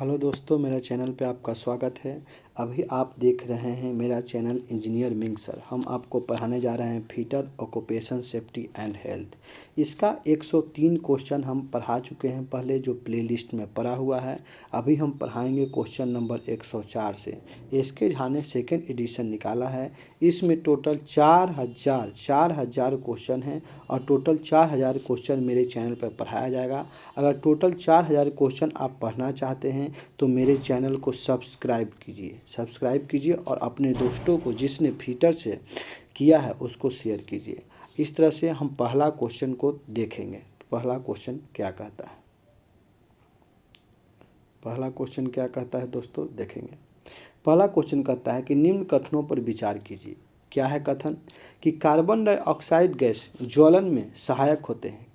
Hello दोस्तों, मेरा channel पे आपका स्वागत है। अभी आप देख रहे हैं मेरा चैनल इंजीनियर मिंग सर। हम आपको पढ़ाने जा रहे हैं fitter occupation safety and health. इसका 103 क्वेश्चन हम पढ़ा चुके हैं पहले, जो प्लेलिस्ट में पढ़ा हुआ है। अभी हम पढ़ाएंगे क्वेश्चन नंबर 104 से। इसके झा ने सेकेंड एडिशन निकाला है। इसमें टोटल 4000 क्वेश्चन हैं और टोटल 4000 क्वेश्चन मेरे चैनल पर पढ़ाया जाएगा। अगर टोटल 4000 क्वेश्चन आप पढ़ना चाहते हैं तो मेरे चैनल को सब्सक्राइब कीजिए और अपने दोस्तों को जिसने फिटर से किया है उसको शेयर कीजिए। इस तरह से हम पहला क्वेश्चन को देखेंगे। पहला क्वेश्चन क्या कहता है, दोस्तों देखेंगे। पहला क्वेश्चन कहता है कि निम्न कथनों पर विचार कीजिए। क्या है कथन? कि कार्बन डाइऑक्साइड गैस ज्वलन में सहायक होते हैं,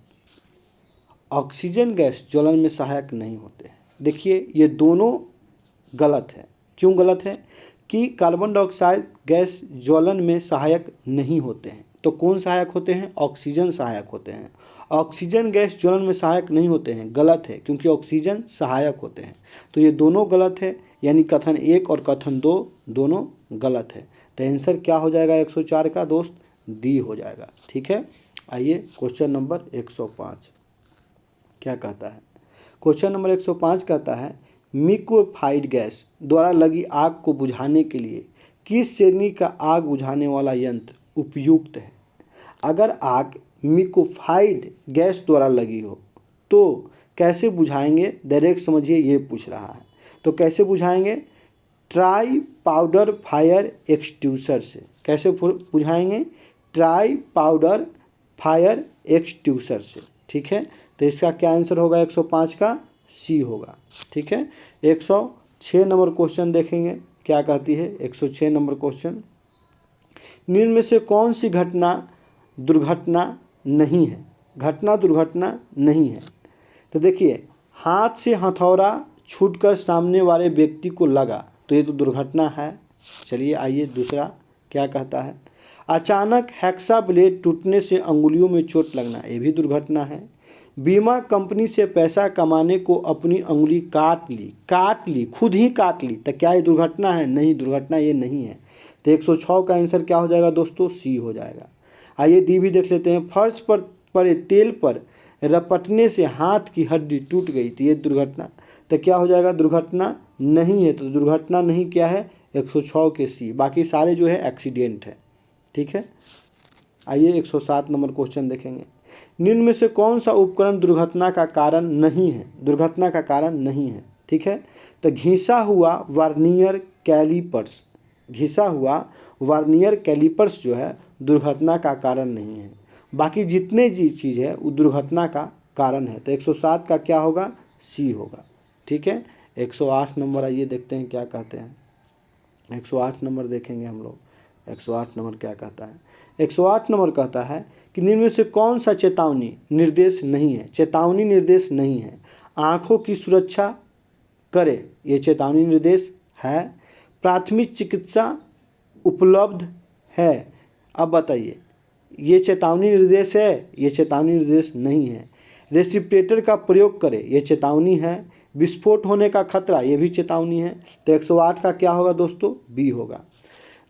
ऑक्सीजन गैस ज्वलन में सहायक नहीं होते हैं। देखिए, ये दोनों गलत है। क्यों गलत है? कि कार्बन डाइऑक्साइड गैस ज्वलन में सहायक नहीं होते हैं, तो कौन सहायक होते हैं? ऑक्सीजन सहायक होते हैं। ऑक्सीजन गैस ज्वलन में सहायक नहीं होते हैं, गलत है, क्योंकि ऑक्सीजन सहायक होते हैं। तो ये दोनों गलत है, यानी कथन 1 और कथन 2 दोनों गलत है। तो आंसर क्या हो जाएगा 104 का दोस्त? डी हो जाएगा। ठीक है, आइए क्वेश्चन नंबर 105 क्या कहता है। क्वेश्चन नंबर 105 कहता है लिक्विफाइड गैस द्वारा लगी आग को बुझाने के लिए किस श्रेणी का आग बुझाने वाला यंत्र उपयुक्त है? अगर आग लिक्विफाइड गैस द्वारा लगी हो तो कैसे बुझाएंगे? डायरेक्ट समझिए, ये पूछ रहा है। तो कैसे बुझाएंगे? ट्राई पाउडर फायर एक्सट्यूसर से। कैसे बुझाएंगे? ट्राई पाउडर फायर एक्सट्यूसर से। ठीक है, तो इसका क्या आंसर होगा 105 का? सी होगा। ठीक है, 106 नंबर क्वेश्चन देखेंगे क्या कहती है। 106 नंबर क्वेश्चन, निम्न में से कौन सी घटना दुर्घटना नहीं है? घटना दुर्घटना नहीं है। तो देखिए, हाथ से हथौड़ा छूटकर सामने वाले व्यक्ति को लगा तो ये तो दुर्घटना है। चलिए आइए दूसरा क्या कहता है। अचानक हेक्सा ब्लेड टूटने से अंगुलियों में चोट लगना, ये भी दुर्घटना है। बीमा कंपनी से पैसा कमाने को अपनी अंगुली काट ली, खुद ही काट ली, तो क्या ये दुर्घटना है? नहीं, दुर्घटना ये नहीं है। तो 106 का आंसर क्या हो जाएगा दोस्तों? सी हो जाएगा। आइए डी भी देख लेते हैं। फर्श पर पड़े तेल पर रपटने से हाथ की हड्डी टूट गई तो ये दुर्घटना, तो क्या हो जाएगा? दुर्घटना नहीं है। तो दुर्घटना नहीं क्या है? 106 के सी। बाकी सारे जो है एक्सीडेंट है। ठीक है, आइए 107 नंबर क्वेश्चन देखेंगे। निम्न में से कौन सा उपकरण दुर्घटना का कारण नहीं है? दुर्घटना का कारण नहीं है। ठीक है, तो घिसा हुआ वर्नियर कैलिपर्स जो है दुर्घटना का कारण नहीं है। बाकी जितने चीज़ है वो दुर्घटना का कारण है। तो 107 का क्या होगा? सी होगा। ठीक है, 108 नंबर आइए देखते हैं क्या कहते हैं। 108 नंबर देखेंगे हम लोग। 108 नंबर क्या कहता है? 108 नंबर कहता है कि निम्न में से कौन सा चेतावनी निर्देश नहीं है? चेतावनी निर्देश नहीं है। आँखों की सुरक्षा करे, ये चेतावनी निर्देश है। प्राथमिक चिकित्सा उपलब्ध है। अब बताइए, ये चेतावनी निर्देश है? ये चेतावनी निर्देश नहीं है। रेसिप्रेटर का प्रयोग करें, ये चेतावनी है। विस्फोट होने का खतरा, ये भी चेतावनी है। तो 108 का क्या होगा दोस्तों? बी होगा।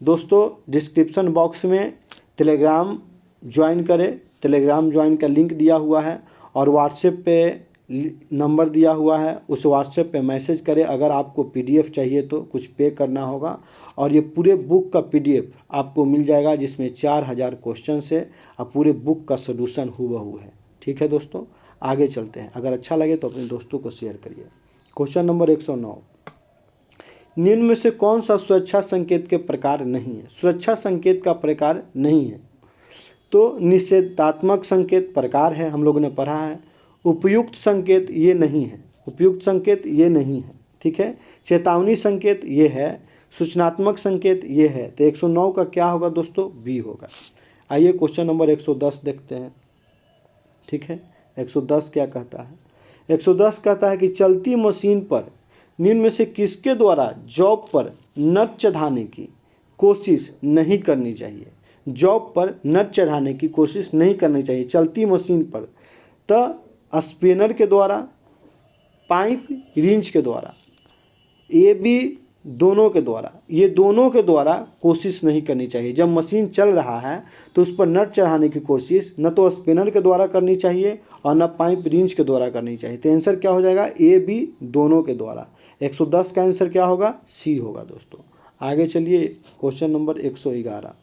दोस्तों डिस्क्रिप्शन बॉक्स में टेलीग्राम ज्वाइन करें। टेलीग्राम ज्वाइन का लिंक दिया हुआ है और व्हाट्सएप पे नंबर दिया हुआ है, उस व्हाट्सएप पे मैसेज करें। अगर आपको पीडीएफ चाहिए तो कुछ पे करना होगा और ये पूरे बुक का पीडीएफ आपको मिल जाएगा, जिसमें 4000 क्वेश्चन है और पूरे बुक का सोल्यूशन हुबहू है। ठीक है दोस्तों, आगे चलते हैं। अगर अच्छा लगे तो अपने दोस्तों को शेयर करिए। क्वेश्चन नंबर 109, निम्न में से कौन सा सुरक्षा संकेत के प्रकार नहीं है? सुरक्षा संकेत का प्रकार नहीं है। तो निषेधात्मक संकेत प्रकार है, हम लोगों ने पढ़ा है। उपयुक्त संकेत ये नहीं है, उपयुक्त संकेत ये नहीं है। ठीक है, चेतावनी संकेत ये है, सूचनात्मक संकेत ये है। तो 109 का क्या होगा दोस्तों? बी होगा। आइए क्वेश्चन नंबर 110 देखते हैं। ठीक है, 110 क्या कहता है? 110 कहता है कि चलती मशीन पर निम्न में से किसके द्वारा जॉब पर नट चढ़ाने की कोशिश नहीं करनी चाहिए? जॉब पर नट चढ़ाने की कोशिश नहीं करनी चाहिए चलती मशीन पर। तो स्पिनर के द्वारा, पाइप रिंच के द्वारा, ए बी दोनों के द्वारा, ये दोनों के द्वारा कोशिश नहीं करनी चाहिए। जब मशीन चल रहा है तो उस पर नट चढ़ाने की कोशिश न तो स्पिनर के द्वारा करनी चाहिए और न पाइप रिंच के द्वारा करनी चाहिए। तो आंसर क्या हो जाएगा, ए बी दोनों के द्वारा। 110 का आंसर क्या होगा, सी होगा दोस्तों। आगे चलिए क्वेश्चन नंबर 111।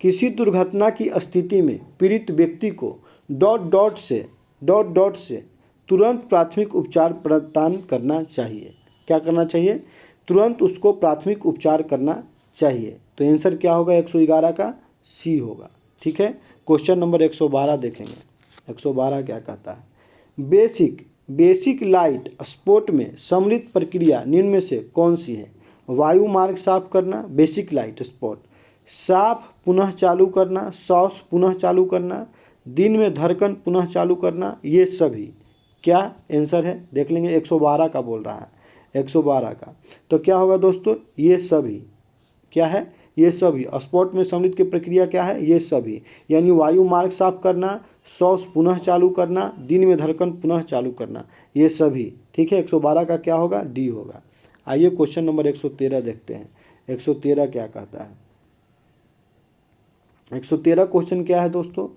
किसी दुर्घटना की स्थिति में पीड़ित व्यक्ति को डॉट डॉट से तुरंत प्राथमिक उपचार प्रदान करना चाहिए। क्या करना चाहिए, तुरंत उसको प्राथमिक उपचार करना चाहिए। तो आंसर क्या होगा 111 का, सी होगा। ठीक है, क्वेश्चन नंबर 112 देखेंगे। 112 क्या कहता है, बेसिक लाइट स्पोर्ट में सम्मिलित प्रक्रिया निम्न में से कौन सी है। वायु मार्ग साफ करना, बेसिक लाइट स्पॉट, साफ पुनः चालू करना, सॉस पुनः चालू करना, दिन में धड़कन पुनः चालू करना, ये सभी क्या आंसर है देख लेंगे। 112 का बोल रहा है, 112 का, तो क्या होगा दोस्तों, ये सभी क्या है, ये सभी स्पॉट में सम्मिलित की प्रक्रिया क्या है, ये सभी, यानी वायु मार्ग साफ करना, सॉस पुनः चालू करना, दिन में धड़कन पुनः चालू करना, ये सभी। ठीक है, 112 का क्या होगा, डी होगा। आइए क्वेश्चन नंबर 113 देखते हैं। 113 क्या कहता है, 113 क्वेश्चन क्या है दोस्तों,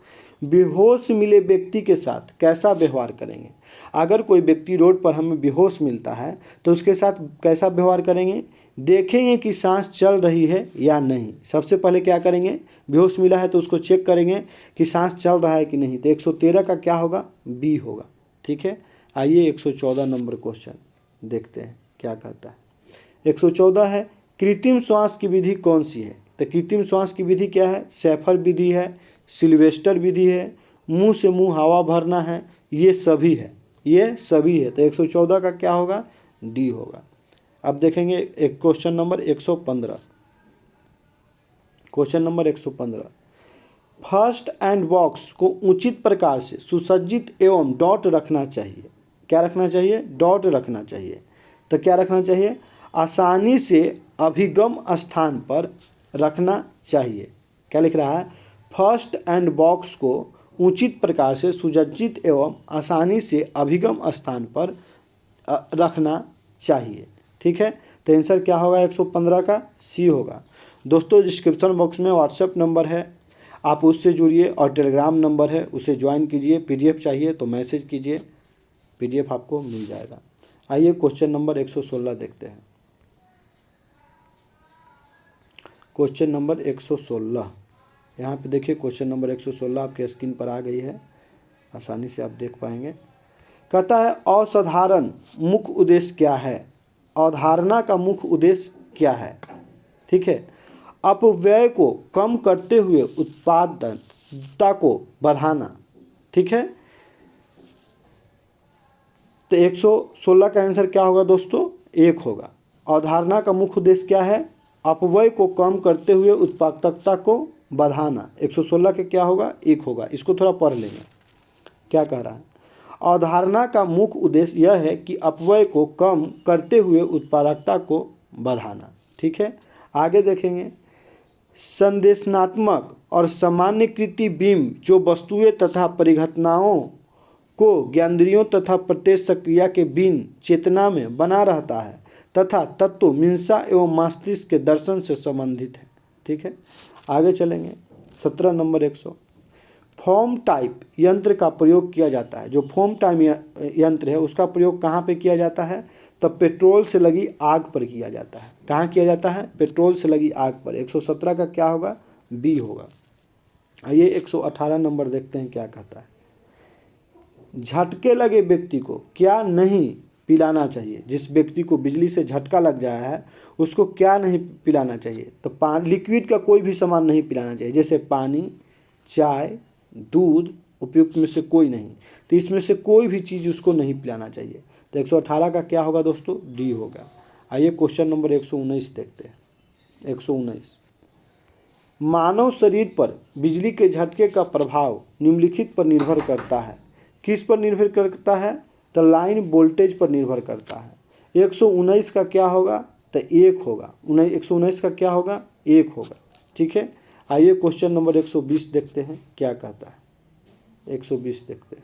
बेहोश मिले व्यक्ति के साथ कैसा व्यवहार करेंगे। अगर कोई व्यक्ति रोड पर हमें बेहोश मिलता है तो उसके साथ कैसा व्यवहार करेंगे, देखेंगे कि सांस चल रही है या नहीं। सबसे पहले क्या करेंगे, बेहोश मिला है तो उसको चेक करेंगे कि सांस चल रहा है कि नहीं। तो 113 का क्या होगा, बी होगा। ठीक है, आइए 114 नंबर क्वेश्चन देखते हैं क्या कहता है। 114 है, कृत्रिम श्वास की विधि कौन सी है। तो कृत्रिम श्वास की विधि क्या है, सैफर विधि है, सिल्वेस्टर विधि है, मुंह से मुंह हवा भरना है, ये सभी है, ये सभी है। तो 114 का क्या होगा, डी होगा। अब देखेंगे एक question number 115। Question number 115, first and box को उचित प्रकार से सुसज्जित एवं डॉट रखना चाहिए। क्या रखना चाहिए, डॉट रखना चाहिए। तो क्या रखना चाहिए, आसानी से अभिगम स्थान पर रखना चाहिए। क्या लिख रहा है, फर्स्ट एंड बॉक्स को उचित प्रकार से सुसज्जित एवं आसानी से अभिगम स्थान पर रखना चाहिए। ठीक है, तो आंसर क्या होगा 115 का, सी होगा। दोस्तों डिस्क्रिप्शन बॉक्स में व्हाट्सएप नंबर है, आप उससे जुड़िए, और टेलीग्राम नंबर है उसे ज्वाइन कीजिए। पीडीएफ चाहिए तो मैसेज कीजिए, पीडीएफ आपको मिल जाएगा। आइए क्वेश्चन नंबर 116 देखते हैं। क्वेश्चन नंबर 116, यहाँ पे देखिए क्वेश्चन नंबर 116 आपके स्क्रीन पर आ गई है, आसानी से आप देख पाएंगे। कहता है असाधारण मुख्य उद्देश्य क्या है, अवधारणा का मुख्य उद्देश्य क्या है। ठीक है, अपव्यय को कम करते हुए उत्पादकता को बढ़ाना। ठीक है, तो 116 का आंसर क्या होगा दोस्तों, 1 होगा। अवधारणा का मुख्य उद्देश्य क्या है, अपव्यय को कम करते हुए उत्पादकता को बढ़ाना। 116 के क्या होगा, 1 होगा। इसको थोड़ा पढ़ लेंगे क्या कह रहा है। अवधारणा का मुख्य उद्देश्य यह है कि अपव्यय को कम करते हुए उत्पादकता को बढ़ाना। ठीक है, आगे देखेंगे, संदेशनात्मक और सामान्यकृत बीम जो वस्तुएं तथा परिघटनाओं को ज्ञानेंद्रियों तथा प्रत्यक्ष क्रिया के बिन चेतना में बना रहता है तथा तत्व मीमांसा एवं मस्तिष्क के दर्शन से संबंधित है। ठीक है, आगे चलेंगे 17 नंबर 100, फोम टाइप यंत्र का प्रयोग किया जाता है। जो फोम टाइप यंत्र है उसका प्रयोग कहाँ पे किया जाता है, तब पेट्रोल से लगी आग पर किया जाता है। कहाँ किया जाता है, पेट्रोल से लगी आग पर। 117 का क्या होगा, बी होगा। आइए 118 नंबर देखते हैं क्या कहता है। झटके लगे व्यक्ति को क्या नहीं पिलाना चाहिए। जिस व्यक्ति को बिजली से झटका लग जाया है उसको क्या नहीं पिलाना चाहिए, तो लिक्विड का कोई भी सामान नहीं पिलाना चाहिए, जैसे पानी, चाय, दूध, उपयुक्त में से कोई नहीं। तो इसमें से कोई भी चीज़ उसको नहीं पिलाना चाहिए। तो 118 का क्या होगा दोस्तों, डी होगा। आइए क्वेश्चन नंबर 119 देखते हैं। 119, मानव शरीर पर बिजली के झटके का प्रभाव निम्नलिखित पर निर्भर करता है। किस पर निर्भर करता है, तो लाइन वोल्टेज पर निर्भर करता है। 119 का क्या होगा, तो 1 होगा। 119 का क्या होगा, 1 होगा। ठीक है, आइए क्वेश्चन नंबर 120 देखते हैं क्या कहता है। 120 देखते हैं।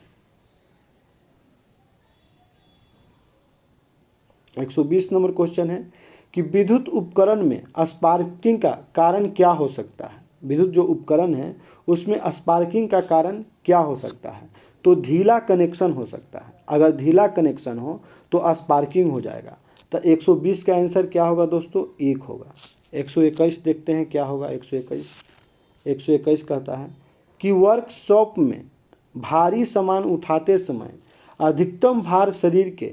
120 नंबर क्वेश्चन है कि विद्युत उपकरण में स्पार्किंग का कारण क्या हो सकता है। विद्युत जो उपकरण है उसमें स्पार्किंग का कारण क्या हो सकता है। तो ढीला कनेक्शन हो सकता है। अगर ढीला कनेक्शन हो तो स्पार्किंग हो जाएगा। तो 120 का आंसर क्या होगा दोस्तों, 1 होगा। 121 देखते हैं क्या होगा। 121 कहता है कि वर्कशॉप में भारी सामान उठाते समय अधिकतम भार शरीर के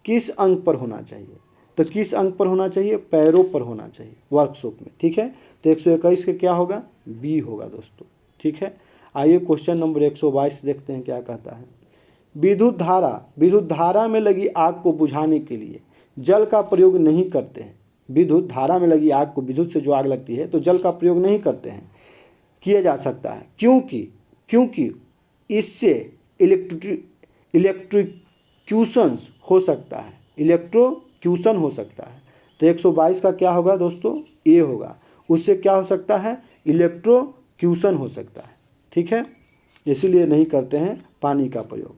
किस अंग पर होना चाहिए। तो किस अंग पर होना चाहिए, पैरों पर होना चाहिए वर्कशॉप में। ठीक है, तो 121 का क्या होगा, बी होगा दोस्तों। ठीक है, आइए क्वेश्चन नंबर 122 देखते हैं क्या कहता है। विद्युत धारा में लगी आग को बुझाने के लिए जल का प्रयोग नहीं करते हैं। विद्युत धारा में लगी आग को, विद्युत से जो आग लगती है तो जल का प्रयोग नहीं करते हैं, किया जा सकता है क्योंकि इससे इलेक्ट्रोक्यूशन हो सकता है। इलेक्ट्रोक्यूशन हो सकता है। तो 122 का क्या होगा दोस्तों, ए होगा। उससे क्या हो सकता है, इलेक्ट्रोक्यूशन हो सकता है। ठीक है, इसीलिए नहीं करते हैं पानी का प्रयोग।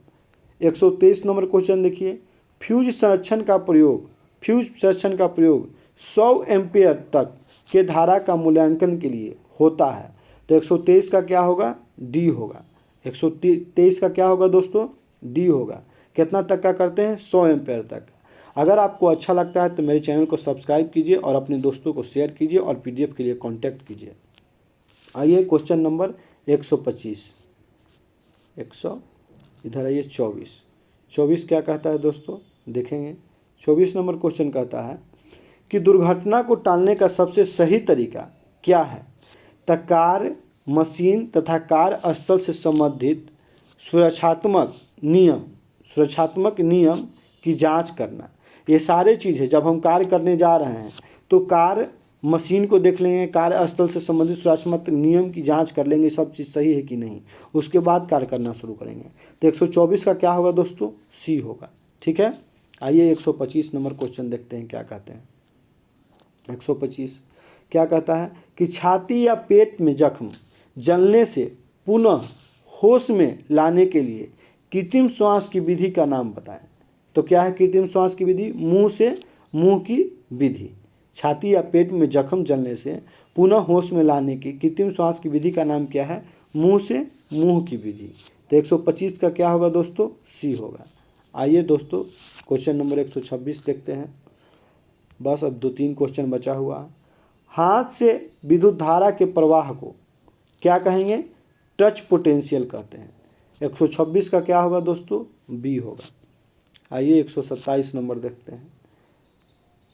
123 नंबर क्वेश्चन देखिए। फ्यूज संरक्षण का प्रयोग 100 एम्पियर तक के धारा का मूल्यांकन के लिए होता है। तो 123 का क्या होगा, डी होगा। 123 का क्या होगा दोस्तों, डी होगा। कितना तक का करते हैं, 100 एम्पियर तक। अगर आपको अच्छा लगता है तो मेरे चैनल को सब्सक्राइब कीजिए और अपने दोस्तों को शेयर कीजिए और पीडीएफ के लिए कांटेक्ट कीजिए। आइए क्वेश्चन नंबर 125 इधर आइए 24 क्या कहता है दोस्तों, देखेंगे। 24 नंबर क्वेश्चन कहता है कि दुर्घटना को टालने का सबसे सही तरीका क्या है। तो कार, मशीन तथा कार्यस्थल से संबंधित सुरक्षात्मक नियम की जांच करना। ये सारे चीज़ें जब हम कार्य करने जा रहे हैं तो कार, मशीन को देख लेंगे, कार्यस्थल से संबंधित सुरक्षात्मक नियम की जांच कर लेंगे सब चीज़ सही है कि नहीं, उसके बाद कार्य करना शुरू करेंगे। तो 124 का क्या होगा दोस्तों, सी होगा। ठीक है, आइए 125 नंबर क्वेश्चन देखते हैं क्या कहते हैं। 125 क्या कहता है कि छाती या पेट में जख्म जलने से पुनः होश में लाने के लिए कृत्रिम श्वास की विधि का नाम बताएं। तो क्या है कृत्रिम श्वास की विधि, मुंह की विधि। छाती या पेट में जख्म जलने से पुनः होश में लाने की कृत्रिम श्वास की विधि का नाम क्या है, मुंह की विधि। तो 125 का क्या होगा दोस्तों, सी होगा। आइए दोस्तों क्वेश्चन नंबर 126 देखते हैं। बस अब 2-3 क्वेश्चन बचा हुआ है। हाथ से विद्युत धारा के प्रवाह को क्या कहेंगे, टच पोटेंशियल कहते हैं। 126 का क्या होगा दोस्तों, बी होगा। आइए 127 नंबर देखते हैं।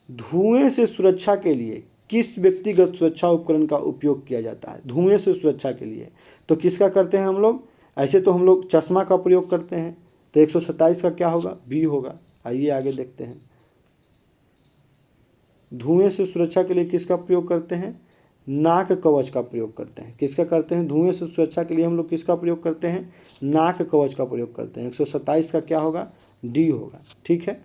धुएं से सुरक्षा के लिए किस व्यक्तिगत सुरक्षा उपकरण का उपयोग किया जाता है। धुएं से सुरक्षा के लिए तो किसका करते हैं हम लोग, ऐसे तो हम लोग चश्मा का प्रयोग करते हैं। तो 127 का क्या होगा, बी होगा। आइए आगे देखते हैं। धुएं से सुरक्षा के लिए किसका प्रयोग करते हैं, नाक कवच का प्रयोग करते हैं। किसका करते हैं, धुएं से सुरक्षा के लिए हम लोग किसका प्रयोग करते हैं, नाक कवच का प्रयोग करते हैं। 127 का क्या होगा, डी होगा। ठीक है,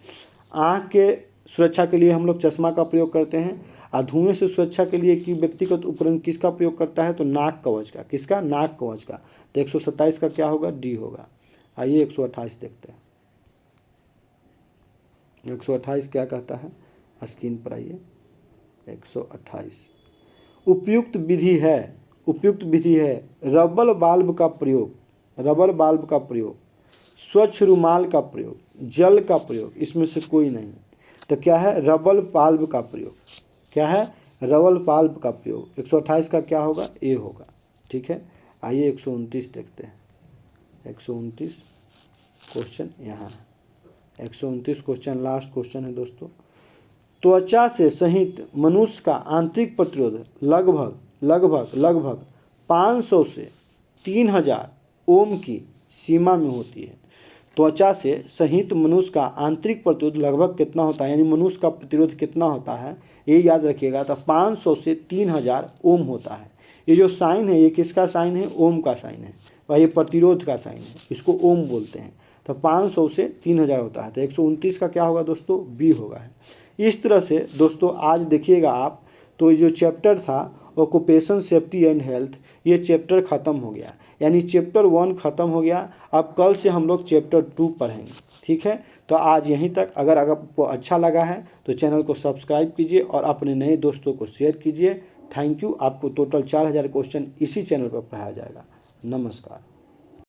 आँख के सुरक्षा के लिए हम लोग चश्मा का प्रयोग करते हैं। और धुएं से सुरक्षा के लिए कि व्यक्तिगत उपकरण किसका प्रयोग करता है, तो नाक कवच का। किसका, नाक कवच का। तो 127 का क्या होगा, डी होगा। आइए 128 देखते हैं। 128 क्या कहता है, स्क्रीन पर आइए। 128 उपयुक्त विधि है रबर बाल्ब का प्रयोग, स्वच्छ रुमाल का प्रयोग, जल का प्रयोग, इसमें से कोई नहीं। तो क्या है, रबर बाल्ब का प्रयोग। क्या है, रबर बाल्ब का प्रयोग। 128 का क्या होगा, ए होगा। ठीक है, आइए 129 देखते हैं। 129 क्वेश्चन यहाँ है। 129 क्वेश्चन लास्ट क्वेश्चन है दोस्तों। त्वचा से सहित मनुष्य का आंतरिक प्रतिरोध लगभग 500 से 3000 ओम की सीमा में होती है। त्वचा से सहित मनुष्य का आंतरिक प्रतिरोध लगभग कितना होता है, यानी मनुष्य का प्रतिरोध कितना होता है, ये याद रखिएगा। तो 500 से 3000 ओम होता है। ये जो साइन है ये किसका साइन है, ओम का साइन है, और ये प्रतिरोध का साइन है, इसको ओम बोलते हैं। तो 500 से 3000 होता है। तो 129 का क्या होगा दोस्तों, बी होगा। इस तरह से दोस्तों आज देखिएगा आप तो जो चैप्टर था ऑक्यूपेशन सेफ्टी एंड हेल्थ, ये चैप्टर ख़त्म हो गया, यानी चैप्टर 1 ख़त्म हो गया। अब कल से हम लोग चैप्टर 2 पढ़ेंगे, ठीक है। तो आज यहीं तक। अगर आपको अच्छा लगा है तो चैनल को सब्सक्राइब कीजिए और अपने नए दोस्तों को शेयर कीजिए। Thank you. आपको टोटल 4000 क्वेश्चन इसी चैनल पर पढ़ाया जाएगा। नमस्कार।